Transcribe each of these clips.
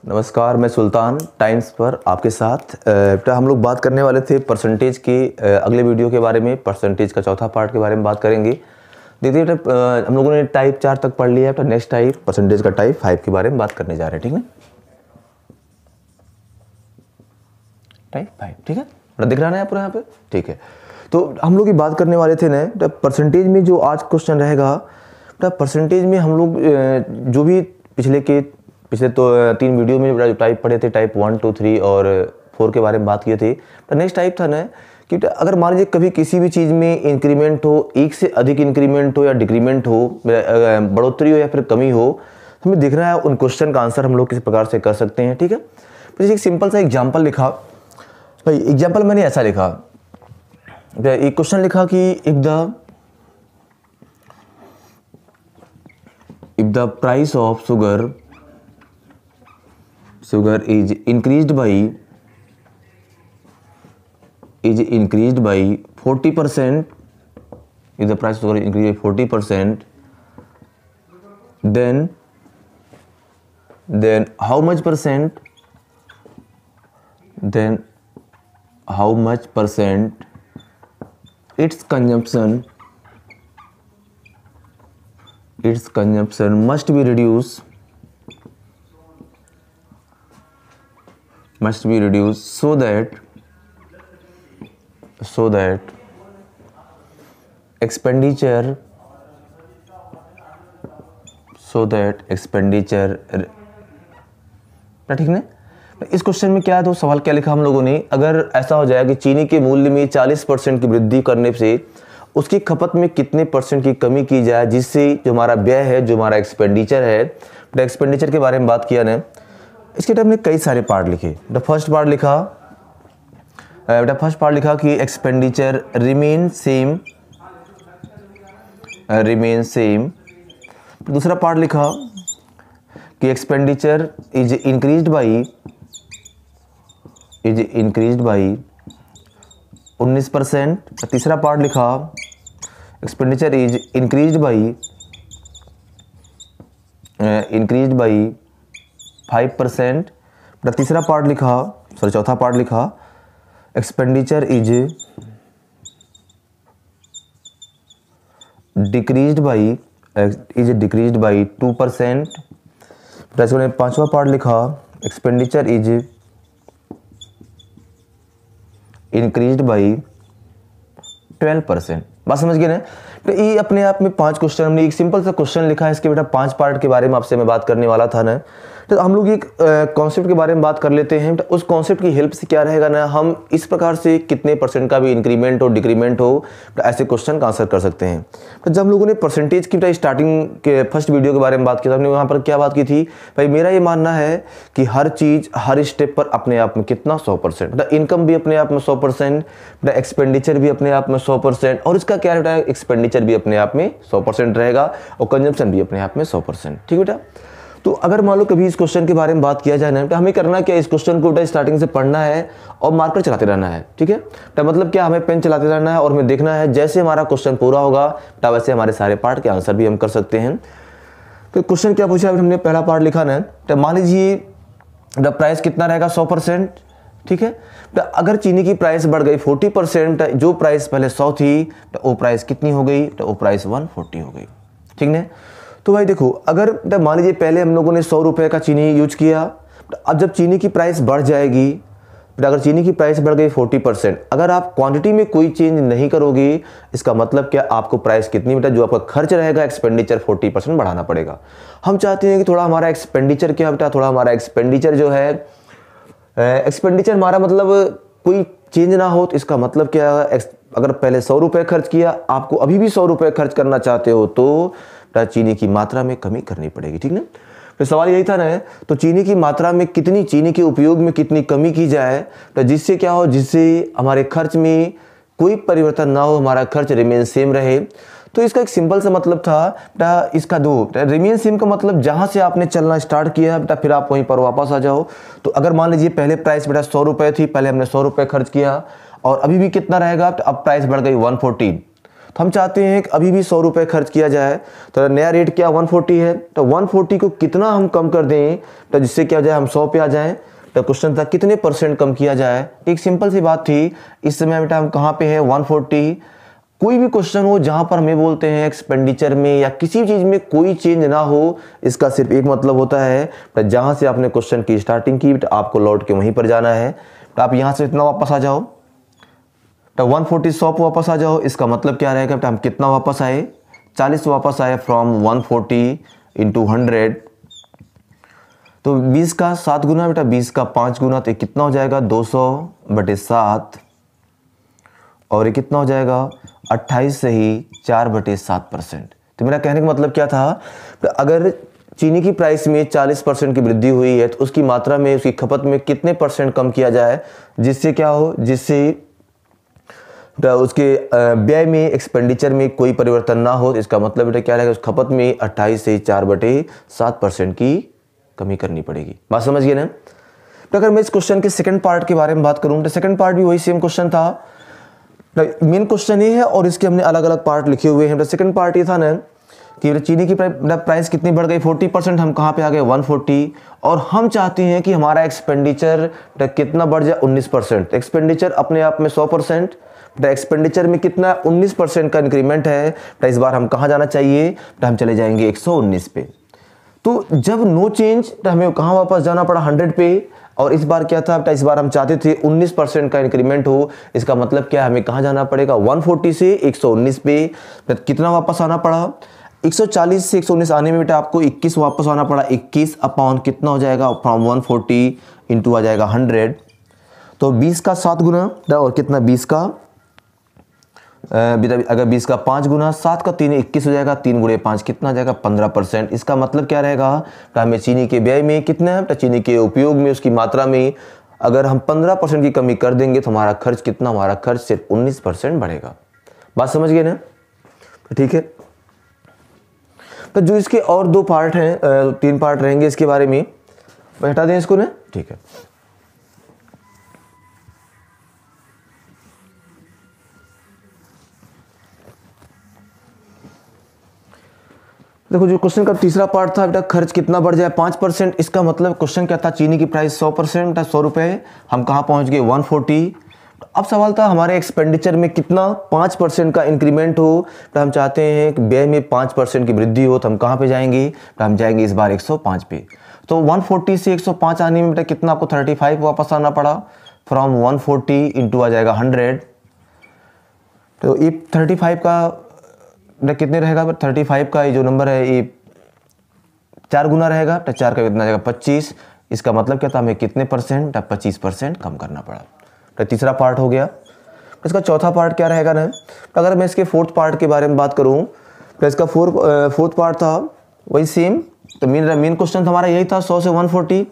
नमस्कार, मैं सुल्तान टाइम्स पर आपके साथ। बेटा हम लोग बात करने वाले थे परसेंटेज के अगले वीडियो के बारे में। परसेंटेज का चौथा पार्ट के बारे में बात करेंगे। देखिए बेटा, हम लोगों ने टाइप 4 तक पढ़ लिया है। बेटा नेक्स्ट टाइप परसेंटेज का टाइप 5 के बारे में बात करने जा रहे हैं, ठीक है। टाइप 5, ठीक है, बेटा दिख रहा है ना आपको यहाँ पे, ठीक है। तो हम लोग की बात करने वाले थे ना बेटा परसेंटेज में। जो आज क्वेश्चन रहेगा बेटा परसेंटेज में, हम लोग जो भी पिछले तो 3 वीडियो में टाइप पढ़े थे, टाइप 1, 2, 3 और 4 के बारे में बात किए थे। तो नेक्स्ट टाइप था ना कि अगर मान लीजिए कभी किसी भी चीज़ में इंक्रीमेंट हो, एक से अधिक इंक्रीमेंट हो या डिक्रीमेंट हो, बढ़ोतरी हो या फिर कमी हो, हमें देखना है उन क्वेश्चन का आंसर हम लोग किस प्रकार से कर सकते हैं, ठीक है। तो एक सिंपल सा एग्जाम्पल लिखा भाई। एग्जाम्पल मैंने ऐसा लिखा, एक क्वेश्चन लिखा कि if the price of sugar is increased by 40%, if the price of sugar is increased by 40%, then how much percent its consumption must be reduced so that expenditure ठीक है। इस क्वेश्चन में क्या है, तो सवाल क्या लिखा हम लोगों ने, अगर ऐसा हो जाए कि चीनी के मूल्य में 40% की वृद्धि करने से उसकी खपत में कितने परसेंट की कमी की जाए, जिससे जो हमारा व्यय है, जो हमारा एक्सपेंडिचर है, एक्सपेंडिचर के बारे में बात किया ना। इसके टाइप में कई सारे पार्ट लिखे। फर्स्ट पार्ट लिखा कि एक्सपेंडिचर रिमेन सेम। दूसरा पार्ट लिखा कि एक्सपेंडिचर इज इंक्रीज्ड बाई 19%। तीसरा पार्ट लिखा एक्सपेंडिचर इज इंक्रीज्ड बाई 5%। तीसरा पार्ट लिखा चौथा पार्ट लिखा एक्सपेंडिचर इज डिक्रीज्ड बाई 2%। पांचवा पार्ट लिखा एक्सपेंडिचर इज इंक्रीज्ड बाई 12%। बात समझ गए ना। तो ये अपने आप में 5 क्वेश्चन, हमने एक सिंपल सा क्वेश्चन लिखा है। इसके बेटा 5 पार्ट के बारे में आपसे मैं बात करने वाला था ना। तो हम लोग एक कॉन्सेप्ट के बारे में बात कर लेते हैं। तो उस कॉन्सेप्ट की हेल्प से क्या रहेगा ना, हम इस प्रकार से कितने परसेंट का भी इंक्रीमेंट हो, डिक्रीमेंट हो, तो ऐसे क्वेश्चन का आंसर कर सकते हैं। तो जब हम लोगों ने परसेंटेज की स्टार्टिंग के फर्स्ट वीडियो के बारे में बात की, तो हमने वहाँ पर क्या बात की थी भाई, मेरा ये मानना है कि हर चीज़ हर स्टेप पर अपने आप में कितना 100%, मतलब इनकम भी अपने आप में 100%, एक्सपेंडिचर भी अपने आप में 100%, और इसका क्या रहता है, एक्सपेंडिचर भी अपने आप में 100% रहेगा और कंजम्पशन भी अपने आप में 100%, ठीक बेटा। तो अगर मान लो कभी इस क्वेश्चन के बारे में बात किया जाए ना, तो हमें करना क्या, इस क्वेश्चन को बेटा स्टार्टिंग से पढ़ना है और मार्कर चलाते रहना है, ठीक है। तो मतलब क्या, हमें पेन चलाते रहना है और हमें देखना है जैसे हमारा क्वेश्चन पूरा होगा तो वैसे हमारे सारे पार्ट के आंसर भी हम कर सकते हैं। तो क्वेश्चन क्या पूछा हमने, पहला पार्ट लिखा ना, तो मान लीजिए द प्राइस कितना रहेगा 100%, ठीक है। तो अगर चीनी की प्राइस बढ़ गई 40%, जो प्राइस पहले 100 थी तो वो प्राइस कितनी हो गई, तो वो प्राइस 140 हो गई, ठीक है। तो भाई देखो, अगर मान लीजिए पहले हम लोगों ने 100 रुपये का चीनी यूज किया, तो अब जब चीनी की प्राइस बढ़ जाएगी, तो अगर चीनी की प्राइस बढ़ गई 40%, अगर आप क्वांटिटी में कोई चेंज नहीं करोगे, इसका मतलब क्या, आपको प्राइस कितनी बेटा, जो आपका खर्च रहेगा एक्सपेंडिचर 40% बढ़ाना पड़ेगा। हम चाहते हैं कि थोड़ा हमारा एक्सपेंडिचर क्या बेटा, थोड़ा हमारा एक्सपेंडिचर जो है, एक्सपेंडिचर हमारा मतलब कोई चेंज ना हो। तो इसका मतलब क्या, अगर पहले 100 रुपये खर्च किया, आपको अभी भी 100 रुपये खर्च करना चाहते हो, तो चीनी की मात्रा में कमी करनी पड़ेगी, ठीक ना। तो सवाल यही था ना, तो चीनी की मात्रा में कितनी, चीनी के उपयोग में कितनी कमी की जाए, तो जिससे क्या हो, जिससे हमारे खर्च में कोई परिवर्तन ना हो, हमारा खर्च रिमेन सेम रहे। तो इसका एक सिंपल सा मतलब था बेटा, इसका रिमेन सेम का मतलब जहां से आपने चलना स्टार्ट किया बेटा, फिर आप वहीं पर वापस आ जाओ। तो अगर मान लीजिए पहले प्राइस बेटा 100 रुपये थी, पहले हमने 100 रुपये खर्च किया और अभी भी कितना रहेगा, तो अब प्राइस बढ़ गई 140, तो हम चाहते हैं कि अभी भी 100 रुपये खर्च किया जाए, तो नया रेट क्या 140 है, तो 140 को कितना हम कम कर दें तो जिससे क्या हो जाए हम 100 पे आ जाएं। तो क्वेश्चन था कितने % कम किया जाए। एक सिंपल सी बात थी, इस समय बेटा हम कहाँ पे है 140। कोई भी क्वेश्चन हो जहां पर हमें बोलते हैं एक्सपेंडिचर में या किसी चीज में कोई चेंज ना हो, इसका सिर्फ एक मतलब होता है तो जहां से आपने क्वेश्चन की स्टार्टिंग की तो आपको लौट के वहीं पर जाना है। तो आप यहां से इतना वापस आ जाओ, तो 140 100 पे वापस आ जाओ। इसका मतलब क्या रहेगा, तो हम कितना वापस आए 40 वापस आए फ्रॉम 140 इंटू 100। तो 20 का 7 गुना बेटा, 20 का 5 गुना, तो कितना हो जाएगा 200/7, और ये कितना हो जाएगा 28 से ही 4/7%। तो मेरा कहने का मतलब क्या था, अगर चीनी की प्राइस में 40% की वृद्धि हुई है तो उसकी मात्रा में, उसकी खपत में कितने % कम किया जाए जिससे क्या हो, जिससे उसके व्यय में, एक्सपेंडिचर में कोई परिवर्तन ना हो। इसका मतलब बेटा क्या रहेगा, उस खपत में 28 से 4/7% की कमी करनी पड़ेगी। बात समझ गए ना। तो अगर मैं इस क्वेश्चन के सेकंड पार्ट के बारे में बात करूं तो सेकंड पार्ट भी वही सेम क्वेश्चन था। मेन क्वेश्चन ये है और इसके हमने अलग अलग पार्ट लिखे हुए हैं। तो सेकंड पार्ट ये था ना कि चीनी की प्राइस कितनी बढ़ गई 40%, हम कहाँ पे आ गए 140, और हम चाहते हैं कि हमारा एक्सपेंडिचर कितना बढ़ जाए 19%। एक्सपेंडिचर अपने आप में 100%, एक्सपेंडिचर में कितना 19% का इंक्रीमेंट है। तो इस बार हम कहाँ जाना चाहिए, तो हम चले जाएंगे 119 पे। तो जब नो चेंज तो हमें कहाँ वापस जाना पड़ा 100 पे, और इस बार क्या था, इस बार हम चाहते थे 19% का इंक्रीमेंट हो। इसका मतलब क्या, हमें कहाँ जाना पड़ेगा 140 से 119 पे। तो कितना वापस आना पड़ा, 140 से 119 आने में बेटा आपको 21 वापस आना पड़ा। 21 अपॉन कितना हो जाएगा फ्रॉम 140 इंटू आ जाएगा 100। तो 20 का 7 गुना और कितना 20 का अगर 20 का 5 गुना, 7 का 3 21 हो जाएगा, 3 गुणे 5 कितना हो जाएगा 15%। इसका मतलब क्या रहेगा, तो हमें चीनी के व्यय में कितना है, तो चीनी के उपयोग में, उसकी मात्रा में अगर हम 15% की कमी कर देंगे तो हमारा खर्च कितना, हमारा खर्च सिर्फ 19% बढ़ेगा। बात समझ गए ना, ठीक है। तो जो इसके और 2 पार्ट हैं, 3 पार्ट रहेंगे इसके बारे में, हटा दें इसको ना, ठीक है। देखो जो क्वेश्चन का तीसरा पार्ट था बेटा, खर्च कितना बढ़ जाए 5%। इसका मतलब क्वेश्चन क्या था, चीनी की प्राइस 100% था, 100 रुपये, हम कहाँ पहुँच गए 140। तो अब सवाल था हमारे एक्सपेंडिचर में कितना 5% का इंक्रीमेंट हो। तो हम चाहते हैं कि व्यय में 5% की वृद्धि हो, तो हम कहाँ पे जाएंगे, तो हम जाएंगे इस बार 105 पे। तो 140 से 105 आने में बेटा कितना आपको 35 वापस आना पड़ा फ्रॉम 140 इंटू आ जाएगा 100। तो ये 35 का कितने रहेगा, 35 का ये जो नंबर है ये 4 गुना रहेगा। तो 4 का कितना जाएगा 25। इसका मतलब क्या था, हमें कितने %, 25% कम करना पड़ा। तो तीसरा पार्ट हो गया। इसका चौथा पार्ट क्या रहेगा ना, तो अगर मैं इसके फोर्थ पार्ट के बारे में बात करूं तो इसका फोर्थ पार्ट था वही सेम। तो मेन क्वेश्चन हमारा यही था 100 से 140।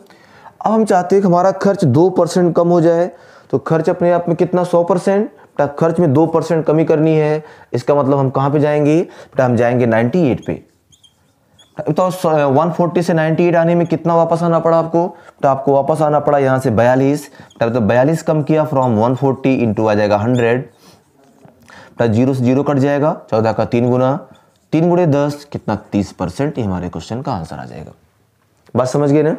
अब हम चाहते हैं कि हमारा खर्च 2% कम हो जाए। तो खर्च अपने आप में कितना 100%, खर्च में 2% कमी करनी है। इसका मतलब हम कहाँ पे जाएंगे, तो हम जाएंगे 98 पे। तो 140 से 98 आने में कितना वापस आना पड़ा आपको, तो आपको वापस आना पड़ा यहाँ से 42। तो 42 कम किया फ्रॉम 140 इंटू आ जाएगा 100। तो 0 से 0 कट जाएगा, 14 का 3 गुना, 3 गुणे 10 कितना 30%। ये हमारे क्वेश्चन का आंसर आ जाएगा। बात समझ गए ना।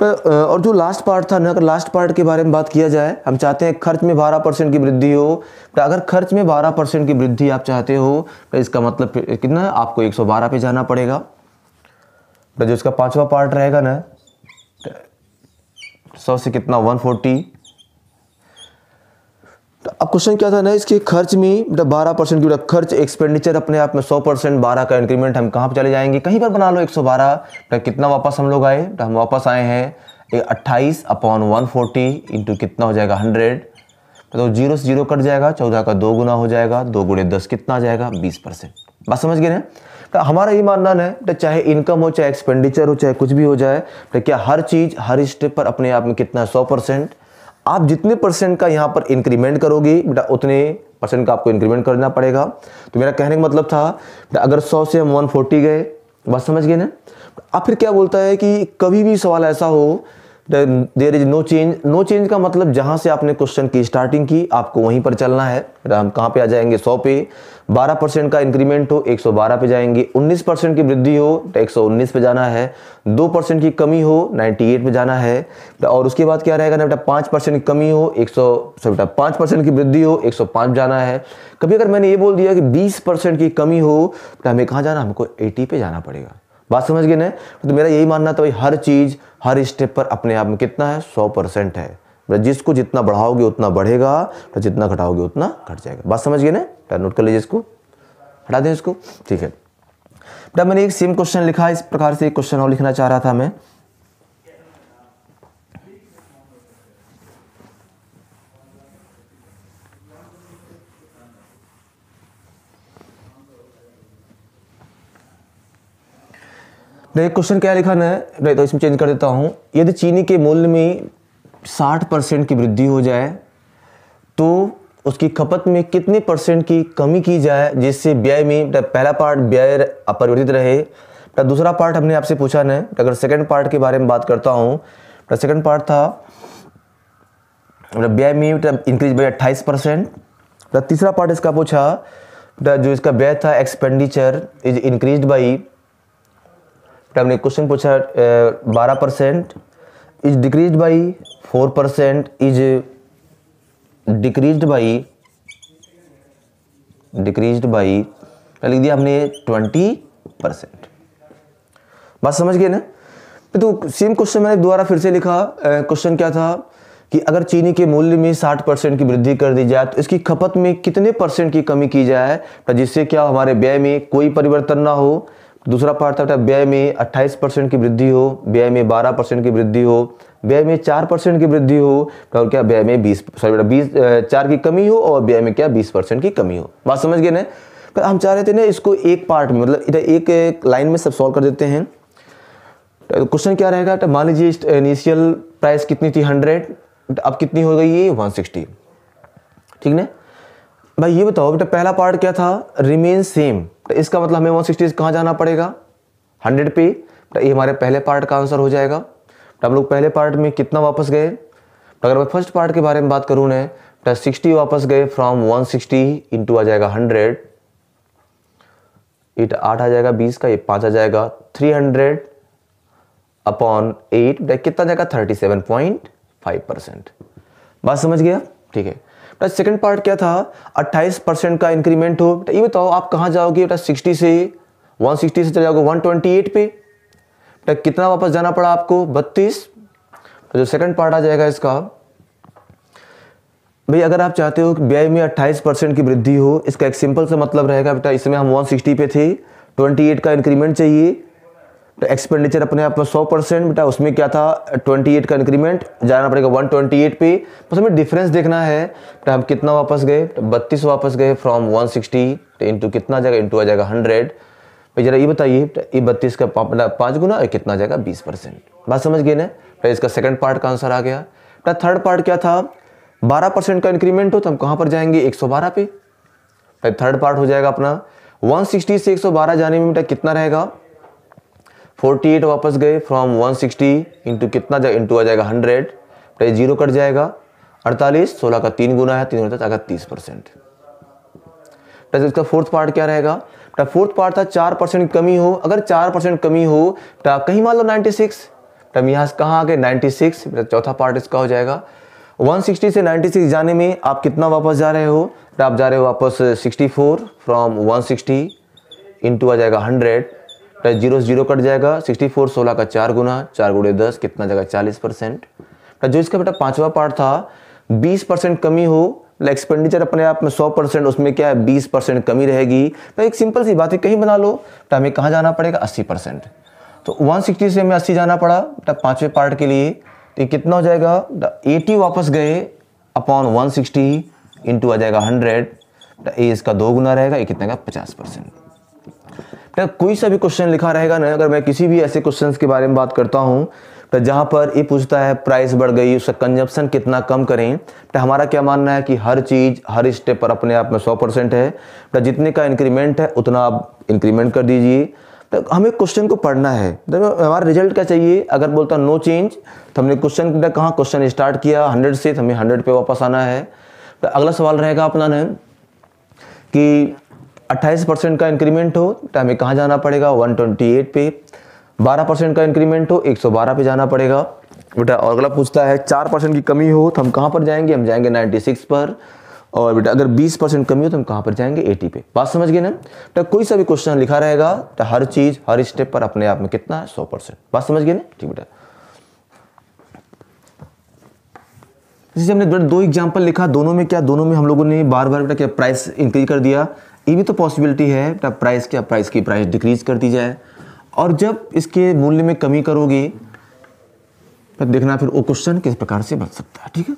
और जो लास्ट पार्ट था ना, अगर लास्ट पार्ट के बारे में बात किया जाए, हम चाहते हैं खर्च में 12% की वृद्धि हो। तो अगर खर्च में 12% की वृद्धि आप चाहते हो तो इसका मतलब कितना है, आपको 112 पे जाना पड़ेगा। तो जो इसका 5वां पार्ट रहेगा ना, 100 से कितना 140। तो अब क्वेश्चन क्या था ना, इसके खर्च में 12% की खर्च, एक्सपेंडिचर अपने आप में 100%, 12 का इंक्रीमेंट, हम कहाँ पे चले जाएंगे, कहीं पर बना लो 112। तो कितना वापस हम लोग आए, तो हम वापस आए हैं 28 अपॉन 140 इंटू कितना हो जाएगा 100। तो 0 से 0 कट जाएगा, 14 का 2 गुना हो जाएगा, 2 गुणे 10 कितना आ जाएगा 20%। बात समझ गए ना। तो हमारा ये मानना है, तो चाहे इनकम हो, चाहे एक्सपेंडिचर हो, चाहे कुछ भी हो जाए, तो क्या हर चीज़ हर स्टेप पर अपने आप में कितना 100%। आप जितने % का यहाँ पर इंक्रीमेंट करोगे बेटा उतने % का आपको इंक्रीमेंट करना पड़ेगा। तो मेरा कहने का मतलब था, अगर 100 से हम 140 गए, बात समझ गए ना। अब फिर क्या बोलता है कि कभी भी सवाल ऐसा हो there is no change. No change का मतलब जहां से आपने क्वेश्चन की स्टार्टिंग की आपको वहीं पर चलना है। हम कहां पे आ जाएंगे 100 पे। 12% का इंक्रीमेंट हो 112 पे जाएंगे। 19% की वृद्धि हो तो 119 पे जाना है। 2% की कमी हो 98 पे जाना है। और उसके बाद क्या रहेगा ना बेटा 5% की कमी हो 5% की वृद्धि हो 105 जाना है। कभी अगर मैंने ये बोल दिया कि 20% की कमी हो तो हमें कहाँ जाना, हमको 80 पे जाना पड़ेगा। बात समझ गए ना। तो मेरा यही मानना था भाई हर चीज हर स्टेप पर अपने आप में कितना है 100% है। जिसको जितना बढ़ाओगे उतना बढ़ेगा, तो जितना घटाओगे उतना घट जाएगा। बात समझ गए ना। नोट कर लीजिए, इसको हटा दें इसको, ठीक है। बेटा मैंने एक सेम क्वेश्चन लिखा, इस प्रकार से एक क्वेश्चन और लिखना चाह रहा था मैं। एक क्वेश्चन क्या लिखा ना है तो इसमें चेंज कर देता हूं। यदि चीनी के मूल्य में 60% की वृद्धि हो जाए तो उसकी खपत में कितने परसेंट की कमी की जाए जिससे व्यय में, पहला पार्ट व्यय अपरिवर्तित रहे। दूसरा पार्ट हमने आपसे पूछा ना, अगर सेकंड पार्ट के बारे में बात करता हूं, सेकंड पार्ट था व्यय में इंक्रीज बाई 28%। तीसरा पार्ट इसका पूछा जो इसका व्यय था एक्सपेंडिचर इज इंक्रीज बाई, हमने क्वेश्चन पूछा 12%, is decrease by 4%, is decreased by लिख दिया हमने 20%। बात समझ गए ना। तो सेम क्वेश्चन मैंने दोबारा फिर से लिखा। क्वेश्चन क्या था कि अगर चीनी के मूल्य में 60% की वृद्धि कर दी जाए तो इसकी खपत में कितने परसेंट की कमी की जाए जिससे क्या हमारे व्यय में कोई परिवर्तन ना हो। दूसरा पार्ट था व्यय में 28% की वृद्धि हो, व्यय में 12% की वृद्धि हो, व्यय में 4% की वृद्धि हो, और क्या व्यय में 4 की कमी हो और व्यय में क्या 20% की कमी हो। बात समझ गए ना। पर हम चाह रहे थे ना इसको एक पार्ट में, मतलब इधर एक लाइन में सब सॉल्व कर देते हैं। क्वेश्चन क्या रहेगा, तो मान लीजिए इनिशियल प्राइस कितनी थी 100, अब कितनी हो गई है 160, ठीक ना भाई। ये बताओ बेटा पहला पार्ट क्या था, रिमेन सेम, तो इसका मतलब हमें 160 से कहाँ जाना पड़ेगा 100 पे। तो ये हमारे पहले पार्ट का आंसर हो जाएगा। तो हम लोग पहले पार्ट में कितना वापस गए, तो अगर मैं फर्स्ट पार्ट के बारे में बात करूँ ना तो 60 वापस गए फ्रॉम 160 इंटू आ जाएगा 100, इट 8 आ जाएगा 20 का, ये 5 आ जाएगा 300 अपॉन 8 कितना जाएगा 37.5%। बात समझ गया, ठीक है। सेकंड पार्ट क्या था, 28% का इंक्रीमेंट हो। ये बताओ आप कहां जाओगे बेटा 60 से 160 से चले जाओगे 128 पे, तो कितना वापस जाना पड़ा आपको 32। तो जो सेकंड पार्ट आ जाएगा इसका, भाई अगर आप चाहते हो कि व्यय में 28% की वृद्धि हो, इसका एक सिंपल सा मतलब रहेगा बेटा इसमें हम 160 पे थे, 28 का इंक्रीमेंट चाहिए, तो एक्सपेंडिचर अपने आप में 100% बेटा उसमें क्या था 28 का इंक्रीमेंट जाना पड़ेगा 128 पे। बस हमें डिफरेंस देखना है, तो हम कितना वापस गए 32 वापस गए फ्रॉम 160, तो इंटू कितना जाएगा इंटू आ जाएगा 100। भाई जरा ये बताइए ये 32 का 5 गुना कितना जाएगा 20%। बात समझ गए ना। तो इसका सेकंड पार्ट का आंसर आ गया। तो थर्ड पार्ट क्या था, 12% का इंक्रीमेंट हो तो हम कहाँ पर जाएंगे 112 पे। तो थर्ड पार्ट हो जाएगा अपना 160 से 112 जाने में बेटा कितना रहेगा 48 वापस गए फ्रॉम 160 इंटू कितना जाएगा इंटू आ जाएगा 100, तो ये 0 कट जाएगा 48, 16 का 3 गुना है 3 होता जाएगा 30%। तो इसका फोर्थ पार्ट क्या रहेगा, तो फोर्थ पार्ट था 4% कमी हो। अगर 4% कमी हो तो कहीं मान लो 96, तो हम यहाँ से कहाँ आ गए 96। चौथा पार्ट इसका हो जाएगा 160 से 96 जाने में आप कितना वापस जा रहे हो, तो आप जा रहे हो वापस 64 फ्रॉम 160 इंटू आ जाएगा 100, तो 0 से 0 कट जाएगा 64, 16 का 4 गुना 4 गुणे 10 कितना जाएगा 40%। तो जो इसका बेटा पांचवा पार्ट था 20% कमी हो, एक्सपेंडिचर अपने आप में 100%, उसमें क्या है 20% कमी रहेगी। तो एक सिंपल सी बात है कहीं बना लो, तो हमें कहाँ जाना पड़ेगा 80%। तो 160 से हमें 80 जाना पड़ा तो पांचवें पार्ट के लिए, तो कितना हो जाएगा 80 वापस गए अपॉन 160 इंटू आ जाएगा 100, तो ये इसका 2 गुना रहेगा, ये कितना का 50%। तो कोई सा भी क्वेश्चन लिखा रहेगा ना, अगर मैं किसी भी ऐसे क्वेश्चंस के बारे में बात करता हूं तो जहां पर ये पूछता है प्राइस बढ़ गई उसका कंजप्शन कितना कम करें, तो हमारा क्या मानना है कि हर चीज़ हर स्टेप पर अपने आप में 100% है। तो जितने का इंक्रीमेंट है उतना आप इंक्रीमेंट कर दीजिए, तो हमें क्वेश्चन को पढ़ना है। तो हमारा रिजल्ट क्या चाहिए, अगर बोलता नो चेंज तो हमने क्वेश्चन कहाँ क्वेश्चन स्टार्ट किया 100 से, तो हमें 100 पे वापस आना है। तो अगला सवाल रहेगा अपना न कि 28% का इंक्रीमेंट हो तो हमें कहाँ जाना पड़ेगा 128 पे, 12% का इंक्रीमेंट हो 112 पे जाना पड़ेगा बेटा। और अगला पूछता है 4% की कमी हो तो हम कहाँ पर जाएंगे, हम जाएंगे 96 पर। और बेटा अगर 20% कमी हो तो हम कहाँ पर जाएंगे 80 पे। बात समझ गए ना। तो कोई सा भी क्वेश्चन लिखा रहेगा तो हर चीज़ हर स्टेप पर अपने आप में कितना है 100%। बात समझ गए ना, ठीक बेटा। जैसे हमने दो एग्जाम्पल लिखा, दोनों में क्या, दोनों में हम लोगों ने बार बार बेटा क्या प्राइस इंक्रीज कर दिया। ये भी तो पॉसिबिलिटी है बेटा प्राइस क्या, प्राइस की प्राइस डिक्रीज कर दी जाए। और जब इसके मूल्य में कमी करोगे तो देखना फिर वो क्वेश्चन किस प्रकार से बन सकता है, ठीक है।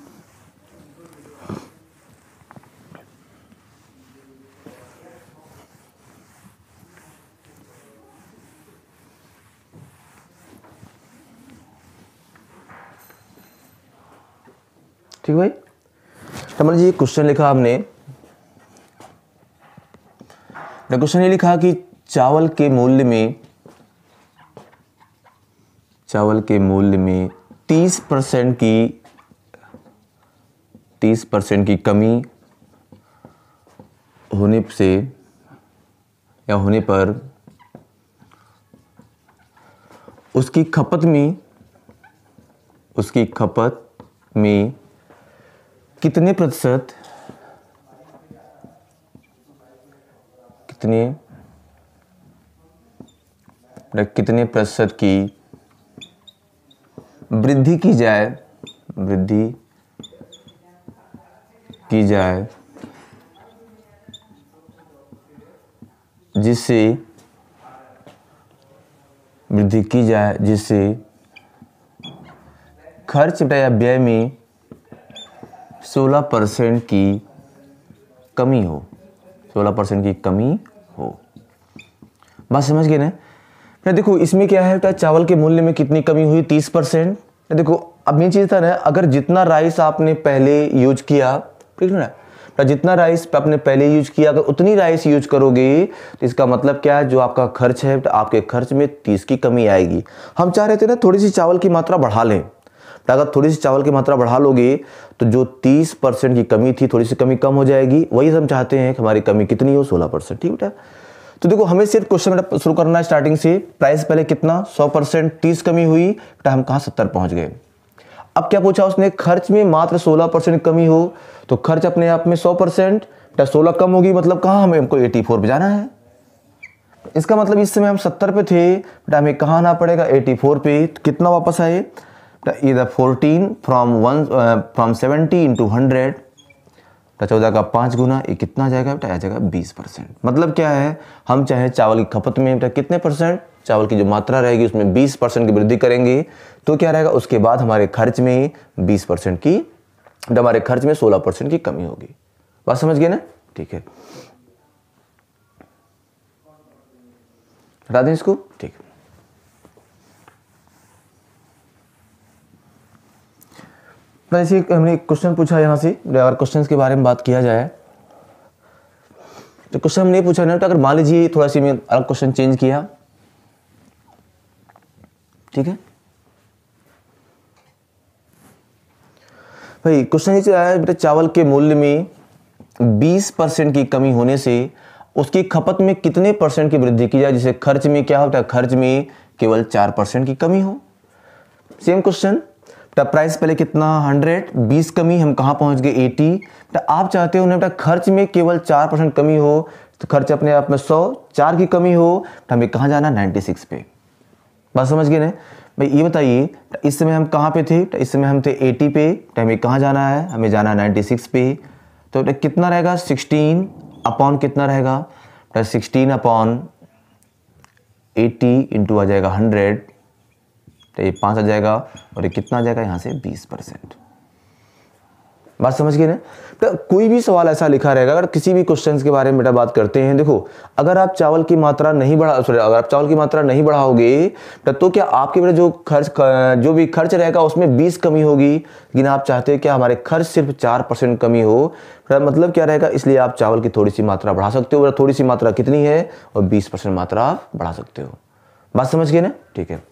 ठीक भाई। तो मान लीजिए क्वेश्चन लिखा हमने, क्वेश्चन ये लिखा कि चावल के मूल्य में 30% की कमी होने से या होने पर उसकी खपत में कितने प्रतिशत की वृद्धि की जाए जिससे खर्च या व्यय में 16% की कमी हो। 16% की कमी हो। बात समझ गए ना। देखो इसमें क्या है, चावल के मूल्य में कितनी कमी हुई 30%। देखो अब ये चीज़ था ना, अगर जितना राइस आपने पहले यूज किया, ठीक है ना, जितना राइस आपने पहले यूज किया अगर उतनी राइस यूज करोगे तो इसका मतलब क्या है, जो आपका खर्च है तो आपके खर्च में 30 की कमी आएगी। हम चाह रहे थे ना थोड़ी सी चावल की मात्रा बढ़ा लें। तो अगर थोड़ी सी चावल की मात्रा बढ़ा लोगे तो जो 30% की कमी थी थोड़ी सी कमी कम हो जाएगी। वही हम चाहते हैं कि हमारी कमी कितनी हो 16%, ठीक बेटा। तो देखो हमें सिर्फ क्वेश्चन शुरू करना है स्टार्टिंग से। प्राइस पहले कितना 100%, 30 कमी हुई बेटा, हम कहाँ 70 पहुंच गए। अब क्या पूछा उसने, खर्च में मात्र 16% कमी हो तो खर्च अपने आप में 100%, बेटा 16 कम होगी मतलब कहाँ हमें हमको 84 पे जाना है। इसका मतलब इस समय हम 70 पे थे बेटा, हमें कहाँ आना पड़ेगा 84 पे। तो कितना वापस आए, इधर 14 फ्रॉम 70 इंटू 100, 14 का 5 गुना, ये कितना जाएगा बेटा, आ जाएगा 20%। मतलब क्या है, हम चाहे चावल की खपत में बेटा कितने परसेंट, चावल की जो मात्रा रहेगी उसमें 20% की वृद्धि करेंगे तो क्या रहेगा, उसके बाद हमारे खर्च में 20% की, हमारे खर्च में 16% की कमी होगी। बात समझ गए ना, ठीक है। हटा दें इसको, ठीक है। जैसे हमने क्वेश्चन पूछा यहाँ से, अगर क्वेश्चंस के बारे में बात किया जाए तो क्वेश्चन हमने पूछा ना, तो अगर मान लीजिए थोड़ा सी मैं अलग क्वेश्चन चेंज किया, ठीक है भाई। क्वेश्चन ये आया बेटा, चावल के मूल्य में 20% की कमी होने से उसकी खपत में कितने परसेंट की वृद्धि की जाए, जिसे खर्च में क्या होता है, खर्च में केवल 4% की कमी हो। सेम क्वेश्चन, प्राइस पहले कितना 100, 20 कमी, हम कहाँ पहुंच गए 80। आप चाहते हो ना बेटा खर्च में केवल 4% कमी हो, तो खर्च अपने आप में 100, 4 की कमी हो तो हमें कहाँ जाना 96 पे। बात समझ गए ना भाई। ये बताइए इस समय हम कहाँ पे थे, इस समय हम थे 80 पे, तो हमें कहाँ जाना है, हमें जाना है 96 पे। तो कितना रहेगा 16 अपॉन कितना रहेगा, 16 अपॉन 80 इंटू आ जाएगा 100, तो ये 5 आ जाएगा और ये कितना आ जाएगा यहाँ से 20%। बात समझ गए ना। तो कोई भी सवाल ऐसा लिखा रहेगा, अगर किसी भी क्वेश्चंस के बारे में बेटा बात करते हैं, देखो अगर आप चावल की मात्रा नहीं बढ़ाओगे तो क्या आपके बेटा जो भी खर्च रहेगा उसमें 20 कमी होगी, लेकिन आप चाहते हैं क्या हमारे खर्च सिर्फ 4% कमी हो। मतलब क्या रहेगा, इसलिए आप चावल की थोड़ी सी मात्रा बढ़ा सकते हो। थोड़ी सी मात्रा कितनी है, और 20% मात्रा आप बढ़ा सकते हो। बात समझ गए ना? ठीक है।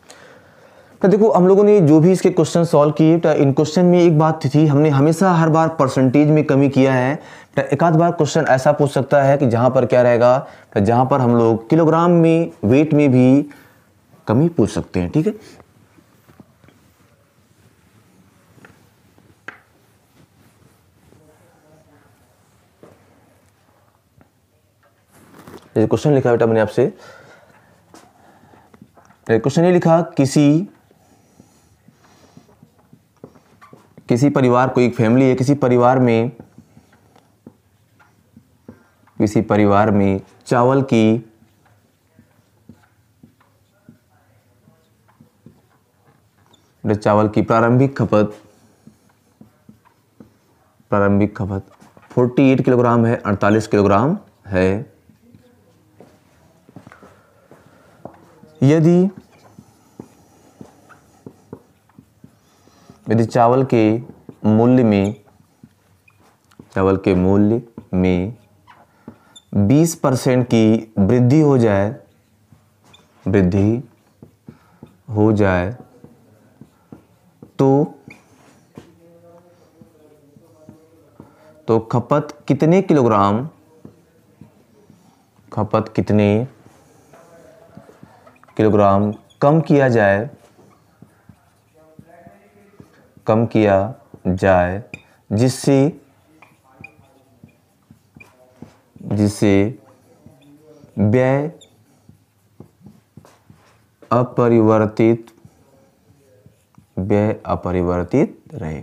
तो देखो हम लोगों ने जो भी इसके क्वेश्चन सॉल्व किए, तो इन क्वेश्चन में एक बात थी, हमने हमेशा हर बार परसेंटेज में कमी किया है। तो एक आध बार क्वेश्चन ऐसा पूछ सकता है कि जहां पर क्या रहेगा, तो जहां पर हम लोग किलोग्राम में, वेट में भी कमी पूछ सकते हैं। ठीक है। क्वेश्चन लिखा बेटा मैंने आपसे, क्वेश्चन ये लिखा, किसी परिवार को, एक फैमिली है, किसी परिवार में चावल की प्रारंभिक खपत 48 किलोग्राम है, 48 किलोग्राम है। यदि चावल के मूल्य में 20% की वृद्धि हो जाए तो खपत कितने किलोग्राम कम किया जाए जिससे व्यय अपरिवर्तित रहे।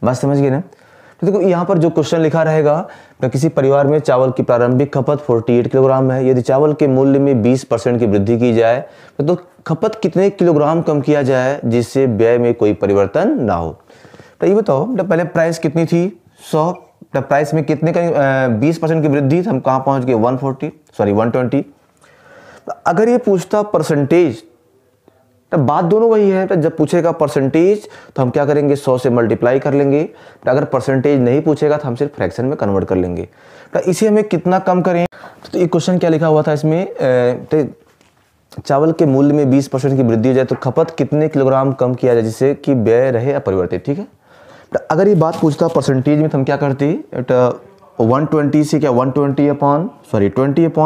बात समझ गए ना? तो देखो यहाँ पर जो क्वेश्चन लिखा रहेगा, तो किसी परिवार में चावल की प्रारंभिक खपत 48 किलोग्राम है। यदि चावल के मूल्य में 20% की वृद्धि की जाए तो खपत कितने किलोग्राम कम किया जाए जिससे व्यय में कोई परिवर्तन ना हो। तो ये बताओ, पहले प्राइस कितनी थी? 100। प्राइस में कितने का 20% की वृद्धि, हम कहाँ पहुंच गए? 120। अगर ये पूछता परसेंटेज, तो बात दोनों वही है। तो जब पूछेगा परसेंटेज तो हम क्या करेंगे? 100 से मल्टीप्लाई कर लेंगे। तो अगर परसेंटेज नहीं पूछेगा तो हम सिर्फ फ्रैक्शन में कन्वर्ट कर लेंगे। तो इसे हमें कितना कम करें? तो ये क्वेश्चन क्या लिखा हुआ था इसमें, तो चावल के मूल्य में 20% की वृद्धि हो जाए तो खपत कितने किलोग्राम कम किया जाए जिससे कि व्यय रहे अपरिवर्तित। ठीक है। तो अगर ये बात पूछता परसेंटेज में तो हम क्या करते? 120 से क्या 20 अपॉन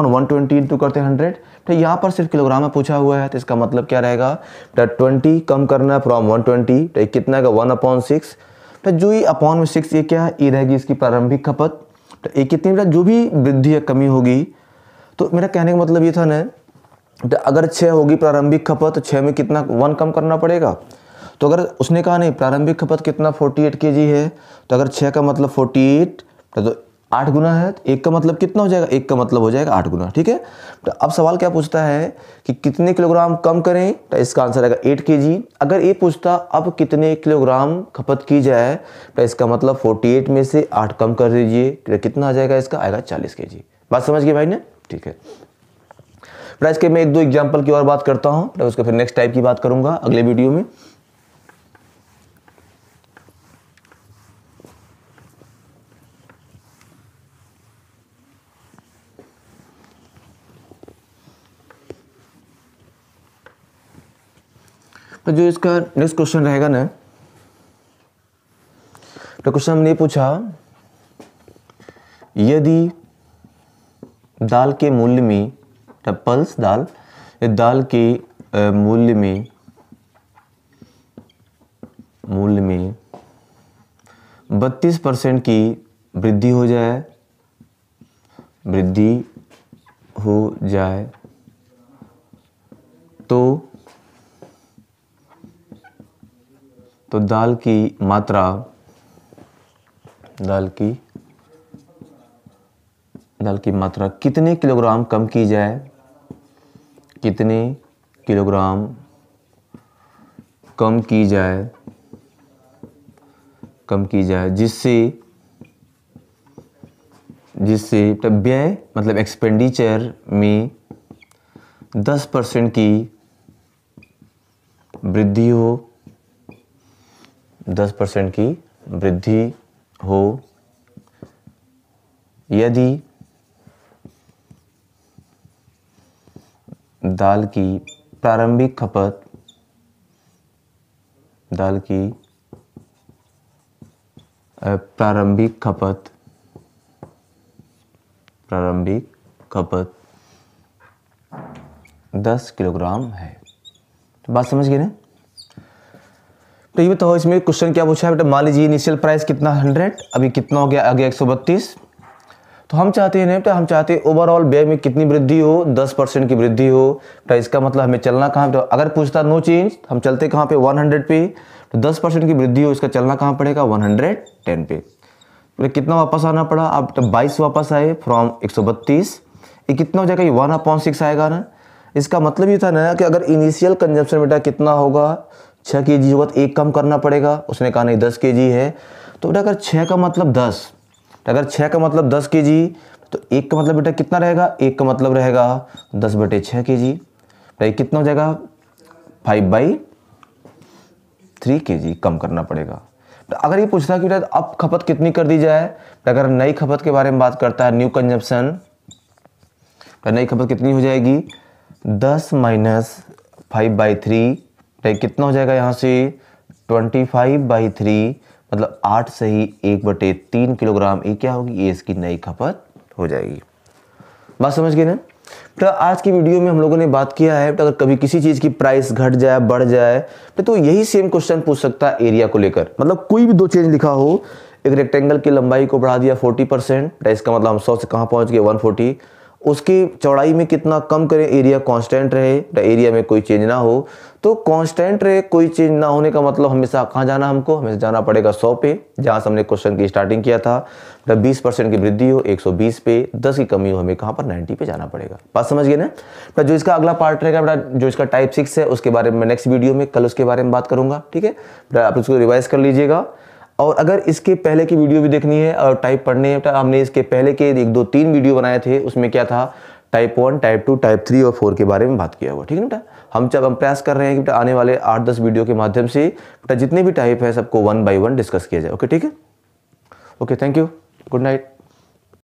120 इंटू करते 100। तो यहाँ पर सिर्फ किलोग्राम में पूछा हुआ है, तो इसका मतलब क्या रहेगा? तो 20 कम करना फ्रॉम 120, तो कितना का 1/6। तो जो ये अपॉन में 6, ये क्या है? ये रहेगी इसकी प्रारंभिक खपत। तो ये कितनी, जो भी वृद्धि या कमी होगी, तो मेरा कहने का मतलब ये था ना, तो अगर 6 होगी प्रारंभिक खपत तो 6 में कितना 1 कम करना पड़ेगा। तो अगर उसने कहा नहीं प्रारंभिक खपत कितना 48 kg है, तो अगर 6 का मतलब 48 तो 8 गुना है, तो 1 का मतलब कितना हो जाएगा? 1 का मतलब हो जाएगा 8 गुना। ठीक है। तो अब सवाल क्या पूछता है कि कितने किलोग्राम कम करें, तो इसका आंसर आएगा 8 kg। अगर ये पूछता अब कितने किलोग्राम खपत की जाए, तो इसका मतलब 48 में से 8 कम कर दीजिए, तो कितना आ जाएगा? इसका आएगा 40 kg। बात समझ गए भाई ने? ठीक है। प्राइस के मैं 1-2 एग्जाम्पल की और बात करता हूँ, तो उसके फिर नेक्स्ट टाइप की बात करूंगा अगले वीडियो में। तो जो इसका नेक्स्ट क्वेश्चन रहेगा ना, तो क्वेश्चन हमने पूछा, यदि दाल के मूल्य में, पल्स दाल के मूल्य में 32% की वृद्धि हो जाए तो दाल की मात्रा कितने किलोग्राम कम की जाए? कितने किलोग्राम कम की जाए जिससे व्यय मतलब एक्सपेंडिचर में 10% की वृद्धि हो, 10% की वृद्धि हो। यदि दाल की प्रारंभिक खपत दाल की प्रारंभिक खपत 10 किलोग्राम है। तो बात समझ गए ना। तो ये बताओ इसमें क्वेश्चन क्या पूछा है बेटा, मान लीजिए इनिशियल प्राइस कितना 100, अभी कितना हो गया, आगे 132। तो हम चाहते हैं बेटा, हम चाहते हैं ओवरऑल व्यय में कितनी वृद्धि हो, 10% की वृद्धि हो। तो इसका मतलब हमें चलना कहाँ पे, अगर पूछता नो चेंज हम चलते कहाँ पे 100 पे, तो 10% की वृद्धि हो, इसका चलना कहाँ पड़ेगा 110 पे। तो कितना वापस आना पड़ा, अब 22 वापस आए फ्रॉम 132, ये कितना हो जाएगा, ये 1/6 आएगा ना। इसका मतलब ये था ना कि अगर इनिशियल कंजम्पशन बेटा कितना होगा 6 kg होगा, तो एक कम करना पड़ेगा। उसने कहा नहीं 10 kg है, तो बेटा अगर 6 का मतलब 10, तो अगर 6 का मतलब 10 kg, तो एक का मतलब बेटा कितना रहेगा, एक का मतलब रहेगा 10/6 kg। तो कितना हो जाएगा 5/3 kg कम करना पड़ेगा। तो अगर ये पूछता कि बेटा अब खपत कितनी कर दी जाए, तो अगर नई खपत के बारे में बात करता है, न्यू कंजम्पशन, तो नई खपत कितनी हो जाएगी 10 - 5/3, तो कितना हो जाएगा यहाँ से 25/3, मतलब 8 सही 1/3 किलोग्राम, ये क्या होगी, ये इसकी नई खपत हो जाएगी। बात समझ गए ना। तो आज की वीडियो में हम लोगों ने बात किया है तो अगर कभी किसी चीज़ की प्राइस घट जाए बढ़ जाए तो यही सेम क्वेश्चन पूछ सकता है एरिया को लेकर। मतलब कोई भी दो चीज़ लिखा हो, एक रेक्टेंगल की लंबाई को बढ़ा दिया 40%, तो इसका मतलब हम 100 से कहाँ पहुँच गए 140, उसकी चौड़ाई में कितना कम करें, एरिया कांस्टेंट रहे, एरिया में कोई चेंज ना हो। तो कांस्टेंट रहे, कोई चेंज ना होने का मतलब हमेशा कहाँ जाना, हमको हमेशा जाना पड़ेगा 100 पे, जहाँ से हमने क्वेश्चन की स्टार्टिंग किया था। 20% की वृद्धि हो 120 पे, 10 की कमी हो हमें कहाँ पर 90 पे जाना पड़ेगा। बात समझ गए ना। जो इसका अगला पार्ट रहेगा बेटा, जो इसका टाइप 6 है उसके बारे में नेक्स्ट वीडियो में कल उसके बारे में बात करूंगा, ठीक है। आप उसको रिवाइज कर लीजिएगा। और अगर इसके पहले की वीडियो भी देखनी है और टाइप पढ़ने है, हमने इसके पहले के 1, 2, 3 वीडियो बनाए थे, उसमें क्या था टाइप 1, टाइप 2, टाइप 3 और 4 के बारे में बात किया हुआ, ठीक है ना। हम प्रयास कर रहे हैं कि बेटा आने वाले 8-10 वीडियो के माध्यम से बेटा जितने भी टाइप है सबको 1 by 1 डिस्कस किया जाए। ओके, ठीक है। Okay, thank you, good night.